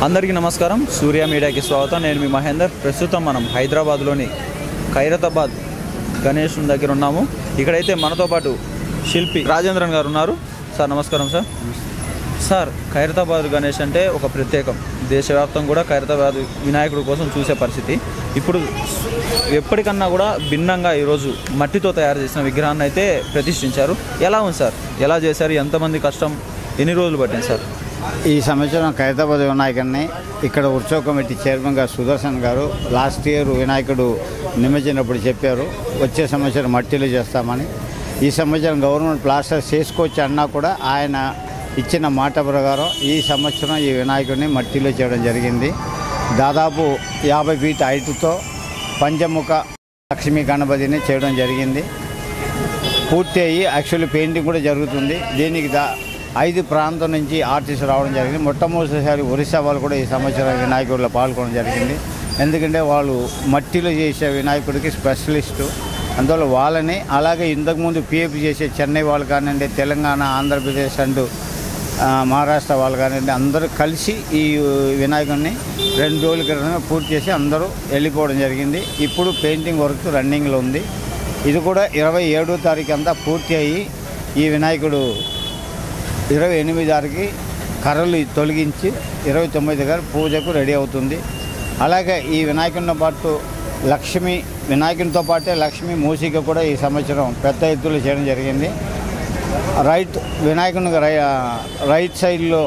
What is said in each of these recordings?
అందరికీ నమస్కారం. సూర్య మీడియాకి స్వాగతం. నేను మీ మహేందర్. ప్రస్తుతం మనం హైదరాబాద్లోని ఖైరతాబాద్ గణేష్ దగ్గర ఉన్నాము. ఇక్కడైతే మనతో పాటు శిల్పి రాజేంద్రన్ గారు ఉన్నారు. సార్ నమస్కారం. సార్ ఖైరతాబాద్ గణేష్ అంటే ఒక ప్రత్యేకం. దేశవ్యాప్తంగా కూడా ఖైరతాబాద్ వినాయకుడి కోసం చూసే పరిస్థితి. ఇప్పుడు ఎప్పటికన్నా కూడా భిన్నంగా ఈరోజు మట్టితో తయారు చేసిన విగ్రహాన్ని అయితే ప్రతిష్ఠించారు. ఎలా ఉంది సార్? ఎలా చేశారు? ఎంతమంది కష్టం? ఎన్ని రోజులు పట్టింది సార్? ఈ సంవత్సరం ఖైరతాబాద్ వినాయకుడిని ఇక్కడ ఉత్సవ కమిటీ చైర్మన్గా సుదర్శన్ గారు లాస్ట్ ఇయర్ వినాయకుడు నిమజ్జనప్పుడు చెప్పారు, వచ్చే సంవత్సరం మట్టిలో చేస్తామని. ఈ సంవత్సరం గవర్నమెంట్ ప్లాస్టర్ చేసుకోవచ్చు అన్నా కూడా ఆయన ఇచ్చిన మాట ప్రకారం ఈ సంవత్సరం ఈ వినాయకుడిని మట్టిలో చేయడం జరిగింది. దాదాపు 50 ఫీట్ హైట్తో పంచముఖ లక్ష్మీ గణపతిని చేయడం జరిగింది. పూర్తి అయ్యి యాక్చువల్లీ పెయింటింగ్ కూడా జరుగుతుంది. దీనికి 5 ప్రాంతం నుంచి ఆర్టిస్ట్ రావడం జరిగింది. మొట్టమొదటిసారి ఒరిస్సా వాళ్ళు కూడా ఈ సంవత్సరం వినాయకుడిలో పాల్గొనడం జరిగింది. ఎందుకంటే వాళ్ళు మట్టిలో చేసే వినాయకుడికి స్పెషలిస్టు. అందువల్ల వాళ్ళని, అలాగే ఇంతకుముందు పిఎఫ్ చేసే చెన్నై వాళ్ళు కానివ్వండి, తెలంగాణ, ఆంధ్రప్రదేశ్ అండ్ మహారాష్ట్ర వాళ్ళు కానివ్వండి, అందరూ కలిసి ఈ వినాయకుడిని 2 రోజుల క్రితమే పూర్తి చేసి అందరూ వెళ్ళిపోవడం జరిగింది. ఇప్పుడు పెయింటింగ్ వర్క్ రన్నింగ్లో ఉంది. ఇది కూడా 27వ తారీఖు అంతా పూర్తి అయ్యి ఈ వినాయకుడు 28 తారీఖు కర్రలు తొలగించి 29 దగ్గర పూజకు రెడీ అవుతుంది. అలాగే ఈ వినాయకుడితో పాటు వినాయకునితో పాటే లక్ష్మి మూసిక కూడా ఈ సంవత్సరం పెద్ద ఎత్తులో చేయడం జరిగింది. వినాయకుని రైట్ సైడ్లో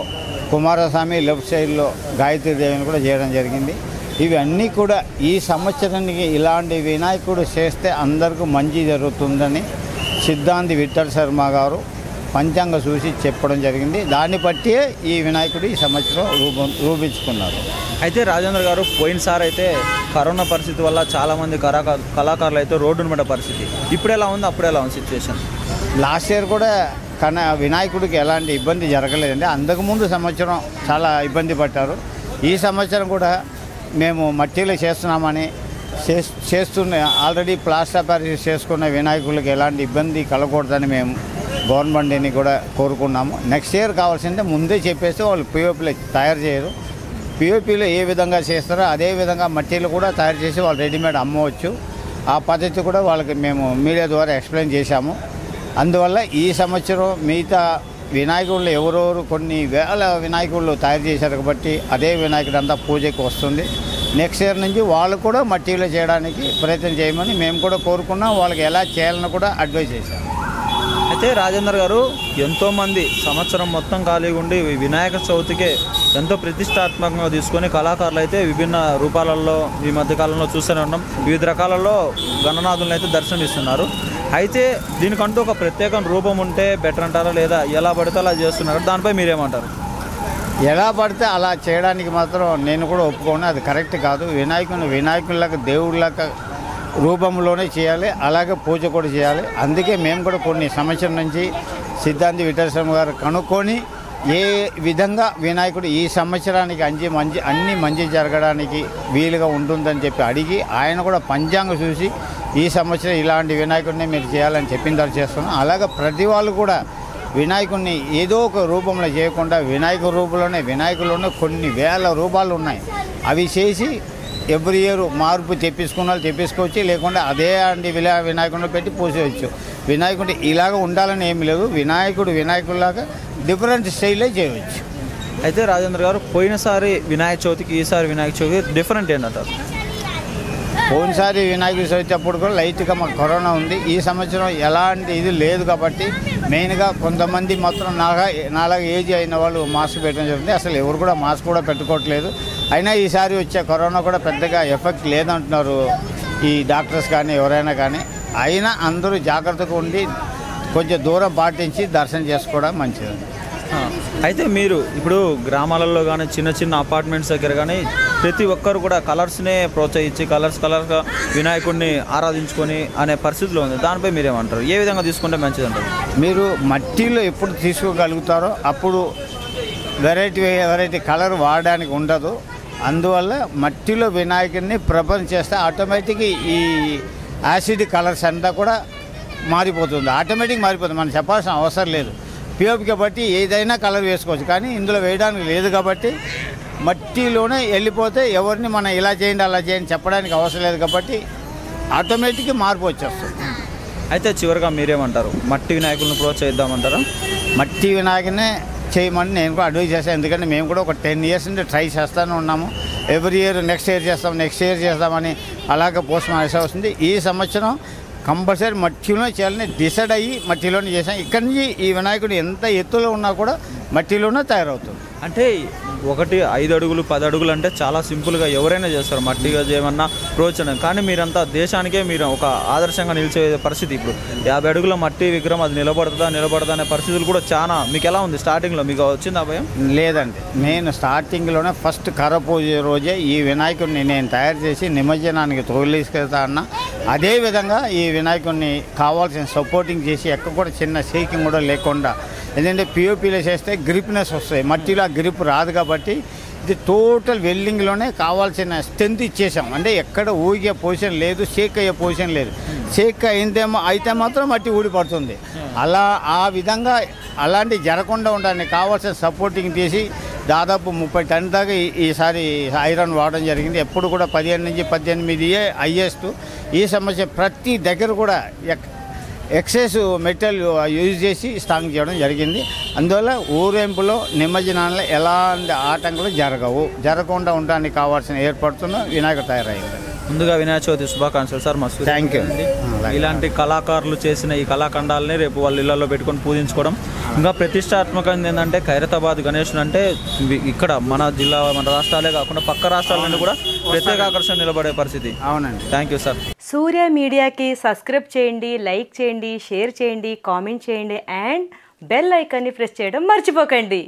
కుమారస్వామి, లెఫ్ట్ సైడ్లో గాయత్రీదేవిని కూడా చేయడం జరిగింది. ఇవి అన్నీ కూడా ఈ సంవత్సరానికి ఇలాంటి వినాయకుడు చేస్తే అందరికీ మంచి జరుగుతుందని సిద్ధాంతి విఠల్ శర్మ గారు పంచాంగ చూసి చెప్పడం జరిగింది. దాన్ని బట్టి ఈ వినాయకుడు ఈ సంవత్సరం రూపించుకున్నారు. అయితే రాజేంద్ర గారు, పోయినసారి అయితే కరోనా పరిస్థితి వల్ల చాలామంది కళాకారులు అయితే రోడ్డున పడ్డ పరిస్థితి. ఇప్పుడు ఎలా ఉంది, అప్పుడు ఎలా ఉంది సిచ్యువేషన్? లాస్ట్ ఇయర్ కూడా వినాయకుడికి ఎలాంటి ఇబ్బంది జరగలేదండి. అంతకుముందు సంవత్సరం చాలా ఇబ్బంది పడ్డారు. ఈ సంవత్సరం కూడా మేము మట్టిలో చేస్తున్నామని ఆల్రెడీ ప్లాస్టర్ ప్యారిస్ చేసుకున్న వినాయకులకి ఎలాంటి ఇబ్బంది కలగకూడదని మేము గవర్నమెంట్ని కూడా కోరుకున్నాము. నెక్స్ట్ ఇయర్ కావాల్సిందే ముందే చెప్పేస్తే వాళ్ళు పిఓపిలో తయారు చేయరు. పిఓపిలో ఏ విధంగా చేస్తారో అదే విధంగా మట్టిలో కూడా తయారు చేసి వాళ్ళు రెడీమేడ్ అమ్మవచ్చు. ఆ పద్ధతి కూడా వాళ్ళకి మేము మీడియా ద్వారా ఎక్స్ప్లెయిన్ చేశాము. అందువల్ల ఈ సంవత్సరం మిగతా వినాయకుళ్ళు ఎవరెవరు కొన్ని వేల వినాయకుళ్ళు తయారు చేశారు కాబట్టి అదే వినాయకుడు అంతా పూజకి వస్తుంది. నెక్స్ట్ ఇయర్ నుంచి వాళ్ళు కూడా మట్టిలో చేయడానికి ప్రయత్నం చేయమని మేము కూడా కోరుకున్నాం. వాళ్ళకి ఎలా చేయాలని కూడా అడ్వైజ్ చేశాము. అయితే రాజేంద్ర గారు, ఎంతోమంది సంవత్సరం మొత్తం ఖాళీగా ఉండి వినాయక చవితికే ఎంతో ప్రతిష్టాత్మకంగా తీసుకొని కళాకారులు అయితే విభిన్న రూపాలలో ఈ మధ్యకాలంలో చూస్తూనే ఉన్నాం. వివిధ రకాలలో గణనాథులను అయితే దర్శనమిస్తున్నారు. అయితే దీనికంటూ ఒక ప్రత్యేక రూపం ఉంటే బెటర్ అంటారా, లేదా ఎలా పడితే అలా చేస్తున్నారు? దానిపై మీరేమంటారు? ఎలా పడితే అలా చేయడానికి మాత్రం నేను కూడా ఒప్పుకోను. అది కరెక్ట్ కాదు. వినాయకులకు దేవుళ్ళక రూపంలోనే చేయాలి, అలాగే పూజ కూడా చేయాలి. అందుకే మేము కూడా కొన్ని సంవత్సరం నుంచి సిద్ధాంతి విఠల్ శర్మ గారు కనుక్కొని ఏ విధంగా వినాయకుడు ఈ సంవత్సరానికి అన్ని మంచి జరగడానికి వీలుగా ఉంటుందని చెప్పి అడిగి ఆయన కూడా పంచాంగం చూసి ఈ సంవత్సరం ఇలాంటి వినాయకుడిని మీరు చేయాలని చెప్పిన తర్వాత చేస్తున్నాం. అలాగే ప్రతి వాళ్ళు కూడా వినాయకుడిని ఏదో ఒక రూపంలో చేయకుండా వినాయకుల్లోనే కొన్ని వేల రూపాలు ఉన్నాయి. అవి చేసి ఎవ్రీ ఇయర్ మార్పు తెప్పించుకోవచ్చు, లేకుండా అదే వినాయకుడిని పెట్టి పూజవచ్చు. వినాయకుడు ఇలాగ ఉండాలని ఏమి లేదు. వినాయకుడిలాగా డిఫరెంట్ స్టైల్లో చేయవచ్చు. అయితే రాజేంద్ర గారు, పోయినసారి వినాయక చవితికి ఈసారి వినాయక చవితి డిఫరెంట్ ఏంటంటారు? పోయినసారి వినాయక చవితి అప్పుడు కూడా లైట్గా మాకు కరోనా ఉంది. ఈ సంవత్సరం ఎలాంటి ఇది లేదు కాబట్టి మెయిన్గా కొంతమంది మాత్రం నాలాగా ఏజ్ అయిన వాళ్ళు మాస్క్ పెట్టడం జరుగుతుంది. అసలు ఎవరు కూడా మాస్క్ కూడా పెట్టుకోవట్లేదు. అయినా ఈసారి వచ్చే కరోనా కూడా పెద్దగా ఎఫెక్ట్ లేదంటున్నారు ఈ డాక్టర్స్ కానీ ఎవరైనా కానీ. అయినా అందరూ జాగ్రత్తగా ఉండి కొంచెం దూరం పాటించి దర్శనం చేసుకోవడం మంచిది. అయితే మీరు ఇప్పుడు గ్రామాలలో కానీ చిన్న చిన్న అపార్ట్మెంట్స్ దగ్గర కానీ ప్రతి ఒక్కరు కూడా కలర్స్నే ప్రోత్సహించి కలర్స్గా వినాయకుడిని ఆరాధించుకొని అనే పరిస్థితిలో ఉంది. దానిపై మీరేమంటారు? ఏ విధంగా తీసుకుంటే మంచిది అంటారు? మీరు మట్టిలో ఎప్పుడు తీసుకోగలుగుతారో అప్పుడు వెరైటీ కలర్ వాడడానికి ఉండదు. అందువల్ల మట్టిలో వినాయకుడిని ప్రిపేర్ చేస్తే ఆటోమేటిక్గా ఈ యాసిడ్ కలర్స్ అంతా కూడా మారిపోతుంది. మనం చెప్పాల్సిన అవసరం లేదు. పిఓపి కాబట్టి ఏదైనా కలర్ వేసుకోవచ్చు, కానీ ఇందులో వేయడానికి లేదు కాబట్టి మట్టిలోనే వెళ్ళిపోతే ఎవరిని మనం ఇలా చేయండి అలా చేయండి చెప్పడానికి అవసరం లేదు కాబట్టి ఆటోమేటిక్గా మార్పు వచ్చేస్తుంది. అయితే చివరిగా మీరేమంటారు? మట్టి వినాయకులను ప్రోత్సహిద్దామంటారా? మట్టి వినాయకునే చేయమని నేను కూడా అడ్వైజ్ చేస్తాను. ఎందుకంటే మేము కూడా ఒక 10 years నుండి ట్రై చేస్తూనే ఉన్నాము. ఎవ్రీ ఇయర్ నెక్స్ట్ ఇయర్ చేస్తామని అలాగే పోస్ట్ మానేసే వస్తుంది. ఈ సంవత్సరం కంపల్సరీ మట్టిలో చేయాలని డిసైడ్ అయ్యి మట్టిలోనే చేసాం. ఇక్కడి నుంచి ఈ వినాయకుడు ఎంత ఎత్తులో ఉన్నా కూడా మట్టిలోనే తయారవుతుంది. అంటే 5 అడుగులు 10 అడుగులు అంటే చాలా సింపుల్గా ఎవరైనా చేస్తారు మట్టిగా చేయమన్నా ప్రోత్సాహం. కానీ మీరంతా దేశానికే మీరు ఒక ఆదర్శంగా నిలిచే పరిస్థితి. ఇప్పుడు 50 అడుగుల మట్టి విగ్రహం అది నిలబడదా అనే పరిస్థితులు కూడా చాలా. మీకు ఎలా ఉంది స్టార్టింగ్లో? మీకు వచ్చిందా భయం? లేదండి, నేను స్టార్టింగ్లోనే ఫస్ట్ కర్రపూజ రోజే ఈ వినాయకుడిని నేను తయారు చేసి నిమజ్జనానికి తోలిసుకెళ్తా అన్న. అదేవిధంగా ఈ వినాయకుడిని కావాల్సిన సపోర్టింగ్ చేసి ఎక్కడ కూడా చిన్న షేకింగ్ కూడా లేకుండా, ఎందుకంటే పిఓపిలో చేస్తే గ్రిప్నెస్ వస్తాయి, మట్టిలో ఆ గ్రిప్ రాదు కాబట్టి ఇది టోటల్ వెల్డింగ్లోనే కావాల్సిన స్ట్రెంత్ ఇచ్చేసాం. అంటే ఎక్కడ ఊగే పొజిషన్ లేదు, షేక్ అయ్యే పొజిషన్ లేదు. షేక్ అయితే మాత్రం మట్టి ఊడిపడుతుంది. ఆ విధంగా అలాంటి జరగకుండా ఉండడానికి కావాల్సిన సపోర్టింగ్ చేసి దాదాపు 30 టన్ దాకా ఈసారి ఐరన్ వాడడం జరిగింది. ఎప్పుడు కూడా 15 నుంచి 18 హైయెస్ట్. ఈ సమస్య ప్రతి దగ్గర కూడా ఎక్సెస్ మెటల్ యూజ్ చేసి స్ట్రాంగ్ చేయడం జరిగింది. అందువల్ల ఊరేంపులో నిమజ్జనాల్లో ఎలాంటి ఆటంకాలు జరగకుండా ఉండడానికి కావాల్సిన ఏర్పడుతున్న వినాయకుడు తయారైంది. ముందుగా వినాయక చవితి శుభాకాంక్షలు సార్. మా థ్యాంక్ యూ. ఇలాంటి కళాకారులు చేసిన ఈ కళాఖండాలని రేపు వాళ్ళ ఇళ్లలో పెట్టుకొని పూజించుకోవడం. ఇంకా ప్రతిష్టాత్మకంగా ఏంటంటే ఖైరతాబాద్ గణేశుడు అంటే ఇక్కడ మన జిల్లా మన రాష్ట్రాలే కాకుండా పక్క రాష్ట్రాల నుండి కూడా ప్రత్యేక ఆకర్షణ నిలబడే పరిస్థితి. అవునండి. Thank you sir. సూర్య మీడియాకి సబ్స్క్రైబ్ చేయండి, లైక్ చేయండి, షేర్ చేయండి, కామెంట్ చేయండి అండ్ బెల్ ఐకాన్ని ప్రెస్ చేయడం మర్చిపోకండి.